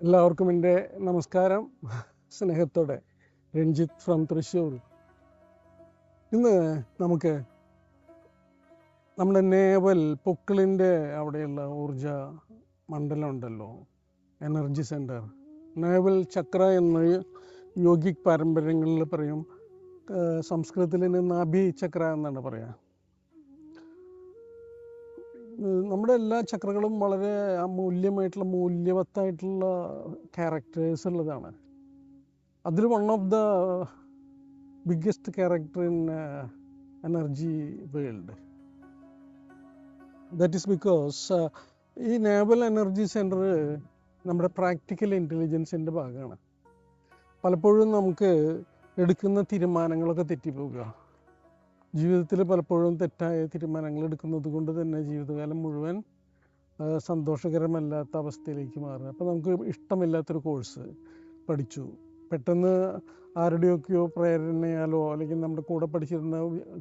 എല്ലാവർക്കും എൻ്റെ നമസ്കാരം. സ്നേഹത്തോടെ രഞ്ജിത്ത് ഫ്രം തൃശ്ശൂർ. ഇന്ന് നമുക്ക് നമ്മുടെ നേവൽ പൊക്കിളിൻ്റെ അവിടെയുള്ള ഊർജ മണ്ഡലം ഉണ്ടല്ലോ, എനർജി സെൻറ്റർ, നേവൽ ചക്ര എന്ന് യോഗിക് പാരമ്പര്യങ്ങളിൽ പറയും. സംസ്കൃതത്തിൽ നാഭി ചക്ര എന്നാണ് പറയുക. നമ്മുടെ എല്ലാ ചക്രകളും വളരെ മൂല്യവത്തായിട്ടുള്ള ക്യാരക്ടേഴ്സ് ഉള്ളതാണ്. അതിൽ one of the biggest character in energy world. That is because ഈ നേവൽ എനർജി സെൻറ്റർ നമ്മുടെ പ്രാക്ടിക്കൽ ഇൻ്റലിജൻസിൻ്റെ ഭാഗമാണ്. പലപ്പോഴും നമുക്ക് എടുക്കുന്ന തീരുമാനങ്ങളൊക്കെ തെറ്റിപ്പോവുക. ജീവിതത്തിൽ പലപ്പോഴും തെറ്റായ തീരുമാനങ്ങൾ എടുക്കുന്നത് കൊണ്ട് തന്നെ ജീവിതകാലം മുഴുവൻ സന്തോഷകരമല്ലാത്ത അവസ്ഥയിലേക്ക് മാറുക. അപ്പോൾ നമുക്ക് ഇഷ്ടമില്ലാത്തൊരു കോഴ്സ് പഠിച്ചു, പെട്ടെന്ന് ആരുടെയൊക്കെയോ പ്രേരണയാലോ അല്ലെങ്കിൽ നമ്മുടെ കൂടെ പഠിച്ചിരുന്ന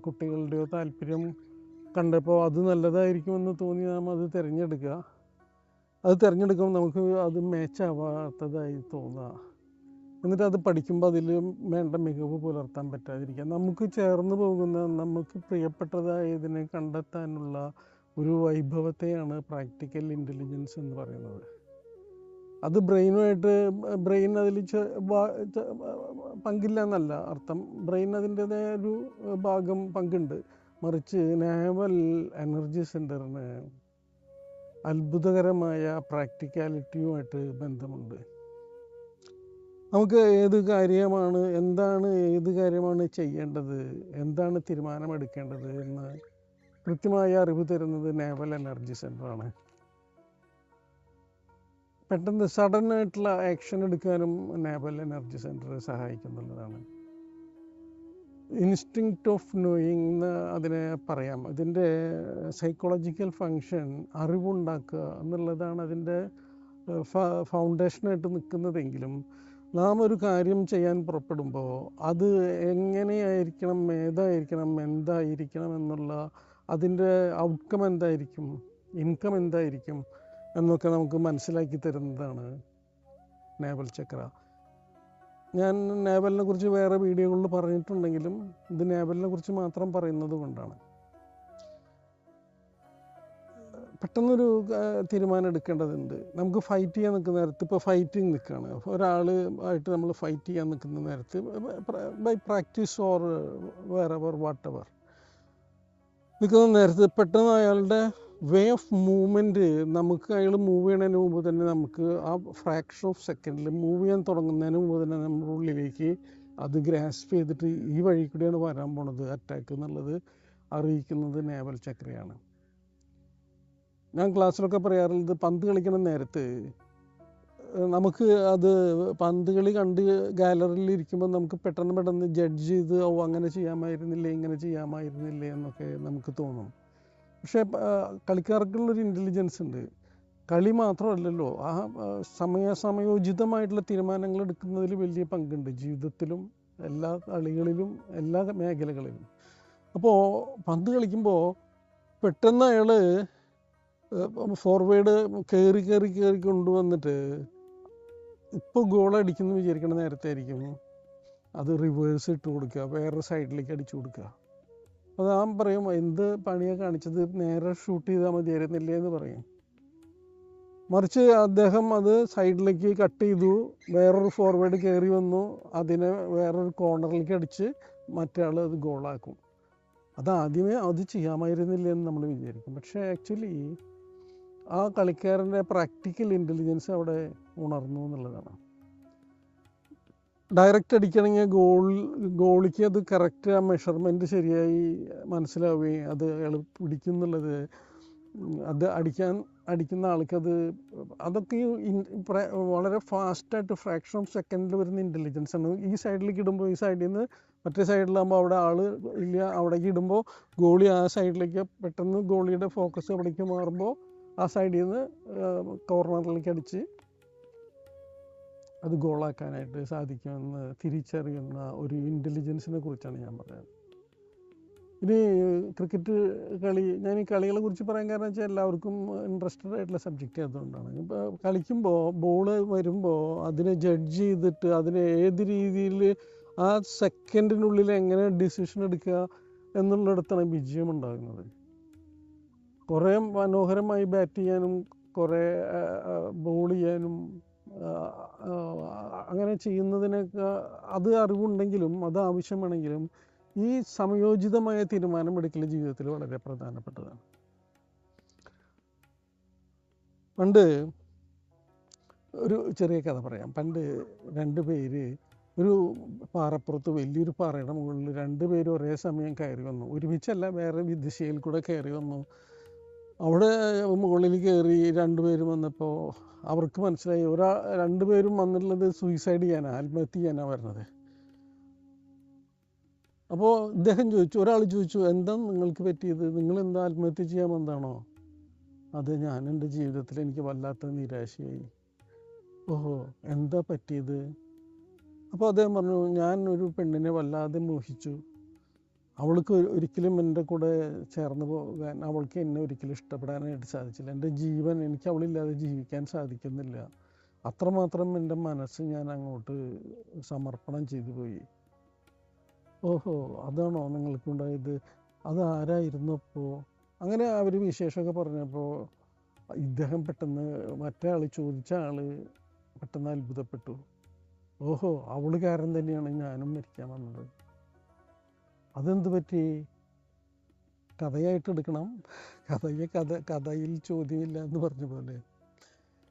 കുട്ടികളുടെയോ താല്പര്യം കണ്ടപ്പോൾ അത് നല്ലതായിരിക്കുമെന്ന് തോന്നി നാം അത് തിരഞ്ഞെടുക്കുക. അത് തിരഞ്ഞെടുക്കുമ്പോൾ നമുക്ക് അത് മാച്ചാവാത്തതായി തോന്നുക. എന്നിട്ട് അത് പഠിക്കുമ്പോൾ അതിൽ വേണ്ട മികവ് പുലർത്താൻ പറ്റാതിരിക്കുക. നമുക്ക് ചേർന്ന് പോകുന്ന, നമുക്ക് പ്രിയപ്പെട്ടതായതിനെ കണ്ടെത്താനുള്ള ഒരു വൈഭവത്തെയാണ് പ്രാക്ടിക്കൽ ഇൻ്റലിജൻസ് എന്ന് പറയുന്നത്. അത് ബ്രെയിൻ അതിൽ പങ്കില്ല എന്നല്ല അർത്ഥം. ബ്രെയിൻ അതിൻ്റെതായ ഒരു പങ്കുണ്ട്. മറിച്ച് നേവൽ എനർജി സെൻറ്ററിന് അത്ഭുതകരമായ പ്രാക്ടിക്കാലിറ്റിയുമായിട്ട് ബന്ധമുണ്ട്. നമുക്ക് ഏത് കാര്യമാണ് ചെയ്യേണ്ടത്, എന്താണ് തീരുമാനമെടുക്കേണ്ടത് എന്ന് കൃത്യമായ അറിവ് തരുന്നത് നേവൽ എനർജി സെൻറ്ററാണ്. പെട്ടെന്ന് സഡനായിട്ടുള്ള ആക്ഷൻ എടുക്കാനും നേവൽ എനർജി സെൻറ്റർ സഹായിക്കുന്നുള്ളതാണ്. ഇൻസ്റ്റിങ്ക്റ്റ് ഓഫ് നോയിങ് എന്ന് അതിനെ പറയാം. ഇതിൻ്റെ സൈക്കോളജിക്കൽ ഫങ്ഷൻ അറിവുണ്ടാക്കുക എന്നുള്ളതാണ് അതിൻ്റെ ഫൗണ്ടേഷനായിട്ട് നിൽക്കുന്നതെങ്കിലും നാം ഒരു കാര്യം ചെയ്യാൻ പുറപ്പെടുമ്പോൾ അത് എങ്ങനെയായിരിക്കണം, എന്തായിരിക്കണം എന്നുള്ള അതിൻ്റെ ഔട്ട്കം എന്തായിരിക്കും, ഇൻകം എന്തായിരിക്കും എന്നൊക്കെ നമുക്ക് മനസ്സിലാക്കി തരുന്നതാണ് നേവൽ ചക്ര. ഞാൻ നേവലിനെ കുറിച്ച് വേറെ വീഡിയോകളിൽ പറഞ്ഞിട്ടുണ്ടെങ്കിലും ഇത് നേവലിനെ കുറിച്ച് മാത്രം പറയുന്നത് കൊണ്ടാണ്. പെട്ടെന്നൊരു തീരുമാനം എടുക്കേണ്ടതുണ്ട്. നമുക്ക് ഫൈറ്റ് ചെയ്യാൻ നിൽക്കുന്ന നേരത്ത്, ഇപ്പോൾ ഫൈറ്റിങ് നിൽക്കുകയാണ്, ഒരാളുമായിട്ട് നമ്മൾ ഫൈറ്റ് ചെയ്യാൻ നിൽക്കുന്ന നേരത്ത് by practice or wherever whatever നിൽക്കുന്ന നേരത്ത് പെട്ടെന്ന് അയാളുടെ വേ ഓഫ് മൂവ്മെൻറ്റ്, നമുക്ക് അയാൾ മൂവ് ചെയ്യണതിന് മുമ്പ് തന്നെ നമുക്ക് ആ ഫ്രാക്ഷൻ ഓഫ് സെക്കൻഡിൽ മൂവ് ചെയ്യാൻ തുടങ്ങുന്നതിന് മുമ്പ് തന്നെ നമ്മുടെ ഉള്ളിലേക്ക് അത് ഗ്രാസ്പ് ചെയ്തിട്ട് ഈ വഴി കൂടിയാണ് വരാൻ പോണത് അറ്റാക്ക് എന്നുള്ളത് അറിയിക്കുന്നത് നേവൽ ചക്രയാണ്. ഞാൻ ക്ലാസ്സിലൊക്കെ പറയാറുള്ളത്, പന്ത് കളിക്കുന്ന നേരത്ത് നമുക്ക് അത് പന്ത് കളി കണ്ട് ഗാലറിയിൽ ഇരിക്കുമ്പോൾ നമുക്ക് പെട്ടെന്ന് ജഡ്ജ് ചെയ്ത് അങ്ങനെ ചെയ്യാമായിരുന്നില്ലേ, ഇങ്ങനെ ചെയ്യാമായിരുന്നില്ലേ എന്നൊക്കെ നമുക്ക് തോന്നും. പക്ഷേ കളിക്കാർക്കുള്ളൊരു ഇൻ്റലിജൻസ് ഉണ്ട്. കളി മാത്രമല്ലല്ലോ, ആ സമയോചിതമായിട്ടുള്ള തീരുമാനങ്ങൾ എടുക്കുന്നതിൽ വലിയ പങ്കുണ്ട് ജീവിതത്തിലും, എല്ലാ കളികളിലും, എല്ലാ മേഖലകളിലും. അപ്പോൾ പന്ത് കളിക്കുമ്പോൾ പെട്ടെന്ന് അയാൾ ഫോർവേഡ് കയറി കൊണ്ടുവന്നിട്ട് ഇപ്പോൾ ഗോൾ അടിക്കുന്നു വിചാരിക്കണ നേരത്തെ ആയിരിക്കും അത് റിവേഴ്സ് ഇട്ട് കൊടുക്കുക, വേറൊരു സൈഡിലേക്ക് അടിച്ചു കൊടുക്കുക. അത് ഞാൻ പറയും, എന്ത് പണിയാണ് കാണിച്ചത്, നേരെ ഷൂട്ട് ചെയ്താൽ മതിയായിരുന്നില്ലേ എന്ന് പറയും. മറിച്ച് അദ്ദേഹം അത് സൈഡിലേക്ക് കട്ട് ചെയ്തു, വേറൊരു ഫോർവേഡ് കയറി വന്നു, അതിനെ വേറൊരു കോർണറിലേക്ക് അടിച്ച് മറ്റേ ആൾ അത് ഗോളാക്കും. ആദ്യമേ അത് ചെയ്യാമായിരുന്നില്ല എന്ന് നമ്മൾ വിചാരിക്കും. പക്ഷേ ആക്ച്വലി ആ കളിക്കാരൻ്റെ പ്രാക്ടിക്കൽ ഇൻ്റലിജൻസ് അവിടെ ഉണർന്നു എന്നുള്ളതാണ്. ഡയറക്റ്റ് അടിക്കണമെങ്കിൽ ഗോളിക്ക് അത് കറക്റ്റ് ആ മെഷർമെൻറ്റ് ശരിയായി മനസ്സിലാവുകയും അത് അയാൾ പിടിക്കുന്നുള്ളത്, അത് അടിക്കുന്ന ആൾക്കത് അതൊക്കെ വളരെ ഫാസ്റ്റായിട്ട് ഫ്രാക്ഷൻ ഓഫ് സെക്കൻഡിൽ വരുന്ന ഇൻ്റലിജൻസ് ആണ്. ഈ സൈഡിലേക്ക് ഇടുമ്പോൾ ഈ സൈഡിൽ നിന്ന് മറ്റേ സൈഡിലാകുമ്പോൾ അവിടെ ആൾ ഇല്ല, അവിടേക്ക് ഇടുമ്പോൾ ഗോളി ആ സൈഡിലേക്ക് പെട്ടെന്ന് ഗോളിയുടെ ഫോക്കസ് അവിടേക്ക് മാറുമ്പോൾ ആ സൈഡിൽ നിന്ന് കോർണറിലേക്ക് അടിച്ച് അത് ഗോളാക്കാനായിട്ട് സാധിക്കുമെന്ന് തിരിച്ചറിയുന്ന ഒരു ഇൻ്റലിജൻസിനെ കുറിച്ചാണ് ഞാൻ പറയുന്നത്. ഇനി ക്രിക്കറ്റ് കളി, ഞാൻ ഈ കളികളെ കുറിച്ച് പറയാൻ കാരണം വെച്ചാൽ എല്ലാവർക്കും ഇൻട്രസ്റ്റഡ് ആയിട്ടുള്ള സബ്ജക്റ്റ് അതുകൊണ്ടാണ്. ഇപ്പോൾ കളിക്കുമ്പോൾ ബോള് വരുമ്പോൾ അതിനെ ജഡ്ജ് ചെയ്തിട്ട് അതിനെ ഏത് രീതിയിൽ ആ സെക്കൻഡിനുള്ളിൽ എങ്ങനെ ഡിസിഷൻ എടുക്കുക എന്നുള്ളിടത്താണ് വിജയം ഉണ്ടാകുന്നത്. കുറേ മനോഹരമായി ബാറ്റ് ചെയ്യാനും കുറേ ബോൾ ചെയ്യാനും അങ്ങനെ ചെയ്യുന്നതിനൊക്കെ അത് അറിവുണ്ടെങ്കിലും അത് ആവശ്യമാണെങ്കിലും ഈ സമയോചിതമായ തീരുമാനമെടുക്കൽ ജീവിതത്തിൽ വളരെ പ്രധാനപ്പെട്ടതാണ്. പണ്ട് ഒരു ചെറിയ കഥ പറയാം. പണ്ട് 2 പേര് ഒരു പാറപ്പുറത്ത്, വലിയൊരു പാറയുടെ മുകളിൽ 2 പേര് ഒരേ സമയം കയറി വന്നു. ഒരുമിച്ചല്ല, വേറെ ദിശയിൽ കൂടെ കയറി വന്നു. അവിടെ മുകളിൽ കയറി 2 പേരും വന്നപ്പോൾ അവർക്ക് മനസ്സിലായി 2 പേരും വന്നിട്ടുള്ളത് സൂയിസൈഡ് ചെയ്യാനാണ്, ആത്മഹത്യ ചെയ്യാനാണ് വരുന്നത്. അപ്പോൾ ഒരാൾ ചോദിച്ചു, എന്താണ് നിങ്ങൾക്ക് പറ്റിയത്? നിങ്ങളെന്താ ആത്മഹത്യ ചെയ്യാൻ വന്നതാണോ? അത് ഞാൻ എൻ്റെ ജീവിതത്തിൽ എനിക്ക് വല്ലാത്ത നിരാശയായി. ഓഹോ, എന്താ പറ്റിയത്? അപ്പോൾ അദ്ദേഹം പറഞ്ഞു, ഞാൻ ഒരു പെണ്ണിനെ വല്ലാതെ മോഹിച്ചു. അവൾക്ക് ഒരിക്കലും എൻ്റെ കൂടെ ചേർന്ന് പോകാൻ, അവൾക്ക് എന്നെ ഒരിക്കലും ഇഷ്ടപ്പെടാനായിട്ട് സാധിച്ചില്ല. എൻ്റെ ജീവൻ, എനിക്ക് അവളില്ലാതെ ജീവിക്കാൻ സാധിക്കുന്നില്ല. അത്രമാത്രം എൻ്റെ മനസ്സ് ഞാൻ അങ്ങോട്ട് സമർപ്പണം ചെയ്തു പോയി. ഓഹോ, അതാണോ നിങ്ങൾക്കുണ്ടായത്? അത് ആരായിരുന്നു അപ്പോൾ? അങ്ങനെ അവർ വിശേഷമൊക്കെ പറഞ്ഞപ്പോൾ ഇദ്ദേഹം പെട്ടെന്ന്, മറ്റേ ആൾ ചോദിച്ച ആൾ പെട്ടെന്ന് അത്ഭുതപ്പെട്ടു. ഓഹോ, അവൾ കാരണം തന്നെയാണ് ഞാനും മരിക്കാൻ വന്നത്. അതെന്ത് പറ്റി? കഥയായിട്ട് എടുക്കണം, കഥയിൽ ചോദ്യമില്ല എന്ന് പറഞ്ഞ പോലെ.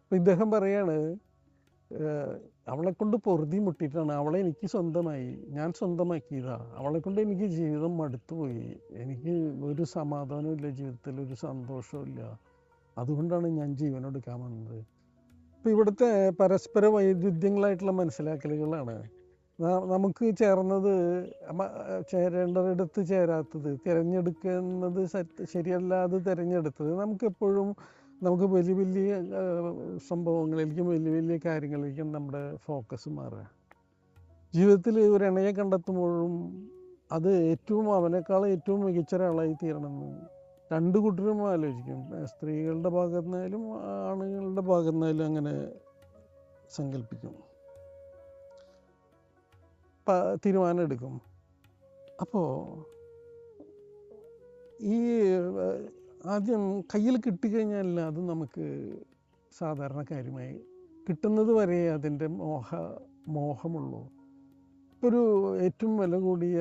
അപ്പം ഇദ്ദേഹം പറയാണ്, അവളെ കൊണ്ട് പൊറുതി മുട്ടിയിട്ടാണ്, അവളെ എനിക്ക് സ്വന്തമായി, ഞാൻ സ്വന്തമാക്കിയതാ. അവളെ കൊണ്ട് എനിക്ക് ജീവിതം മടുത്തുപോയി. എനിക്ക് ഒരു സമാധാനവും ഇല്ല ജീവിതത്തിൽ, ഒരു സന്തോഷവും ഇല്ല. അതുകൊണ്ടാണ് ഞാൻ ജീവനെടുക്കാൻ വന്നത്. അപ്പം ഇവിടുത്തെ പരസ്പര വൈരുദ്ധ്യങ്ങളായിട്ടുള്ള മനസ്സിലാക്കലുകളാണ്. നമുക്ക് ചേർന്നത് ചേരേണ്ടതിടത്ത് ചേരാത്തത്, തിരഞ്ഞെടുക്കുന്നത് ശരിയല്ലാതെ തിരഞ്ഞെടുത്തത്, നമുക്ക് വലിയ വലിയ സംഭവങ്ങളിലേക്കും വലിയ വലിയ കാര്യങ്ങളിലേക്കും നമ്മുടെ ഫോക്കസ് മാറുക. ജീവിതത്തിൽ ഒരു ഇണയെ കണ്ടെത്തുമ്പോഴും അത് അവനേക്കാൾ ഏറ്റവും മികച്ച ഒരാളായി തീരണമെന്ന് 2 കൂട്ടരും ആലോചിക്കും. സ്ത്രീകളുടെ ഭാഗത്തു നിന്നായാലും ആണുങ്ങളുടെ ഭാഗത്തു നിന്നായാലും അങ്ങനെ സങ്കല്പിക്കും, തീരുമാനം എടുക്കും. അപ്പോൾ ഈ ആദ്യം കയ്യിൽ കിട്ടിക്കഴിഞ്ഞാൽ അത് നമുക്ക് സാധാരണ കാര്യമായി, കിട്ടുന്നത് വരെ അതിൻ്റെ മോഹമുള്ളൂ. ഒരു ഏറ്റവും വില കൂടിയ,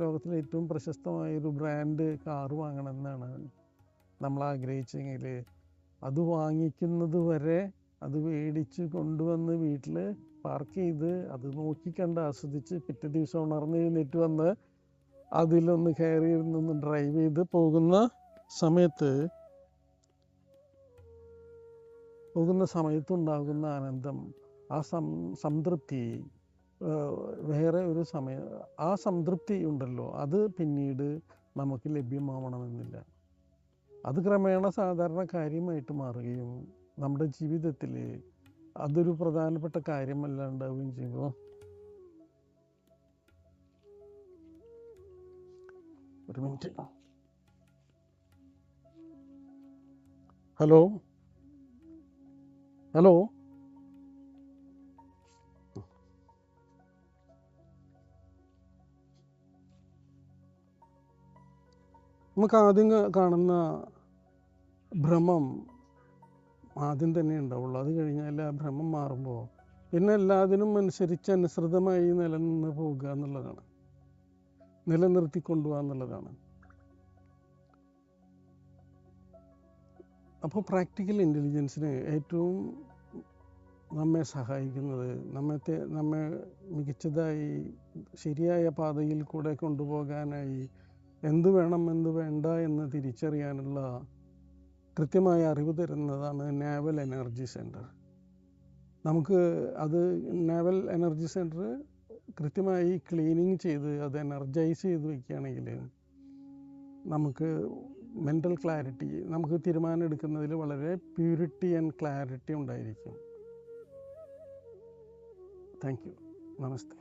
ലോകത്തിലെ ഏറ്റവും പ്രശസ്തമായൊരു ബ്രാൻഡ് കാറ് വാങ്ങണമെന്നാണ് നമ്മൾ ആഗ്രഹിച്ചെങ്കിൽ അത് വാങ്ങിക്കുന്നത് വരെ, അത് മേടിച്ച് കൊണ്ടുവന്ന് വീട്ടിൽ പാർക്ക് ചെയ്ത് അത് നോക്കിക്കണ്ട് ആസ്വദിച്ച് പിറ്റേ ദിവസം ഉണർന്ന് എഴുന്നേറ്റ് വന്ന് അതിലൊന്ന് കയറി ഇരുന്നൊന്ന് ഡ്രൈവ് ചെയ്ത് പോകുന്ന സമയത്തുണ്ടാകുന്ന ആനന്ദം, ആ സംതൃപ്തി വേറെ ഒരു ആ സംതൃപ്തി ഉണ്ടല്ലോ, അത് പിന്നീട് നമുക്ക് ലഭ്യമാവണമെന്നില്ല. അത് ക്രമേണ സാധാരണ കാര്യമായിട്ട് മാറുകയും നമ്മുടെ ജീവിതത്തിൽ അതൊരു പ്രധാനപ്പെട്ട കാര്യമല്ലാണ്ടാവുകയും ചെയ്യുമ്പോൾ, ഒരു മിനിറ്റ്. ഹലോ നമുക്ക് ആദ്യം കാണുന്ന ഭ്രമം ആദ്യം തന്നെ ഉണ്ടാവുള്ളൂ. അത് കഴിഞ്ഞാൽ ആ ഭ്രമം മാറുമ്പോൾ പിന്നെ എല്ലാത്തിനും അനുസൃതമായി നിലനിന്ന് പോകുക എന്നുള്ളതാണ്, നിലനിർത്തിക്കൊണ്ടുപോകുക എന്നുള്ളതാണ്. അപ്പോൾ പ്രാക്ടിക്കൽ ഇൻ്റലിജൻസിന് ഏറ്റവും നമ്മെ സഹായിക്കുന്നത്, നമ്മെ മികച്ചതായി ശരിയായ പാതയിൽ കൂടെ കൊണ്ടുപോകാനായി എന്ത് വേണം എന്ത് വേണ്ട എന്ന് തിരിച്ചറിയാനുള്ള കൃത്യമായ അറിവ് തരുന്നതാണ് നാവൽ എനർജി സെൻറ്റർ. നമുക്ക് അത് നാവൽ എനർജി സെൻറ്റർ കൃത്യമായി ക്ലീനിങ് ചെയ്ത് അത് എനർജൈസ് ചെയ്ത് വയ്ക്കുകയാണെങ്കിൽ നമുക്ക് മെൻ്റൽ ക്ലാരിറ്റി, നമുക്ക് തീരുമാനം എടുക്കുന്നതിൽ വളരെ പ്യൂരിറ്റി ആൻഡ് ക്ലാരിറ്റി ഉണ്ടായിരിക്കും. Thank you. നമസ്തേ.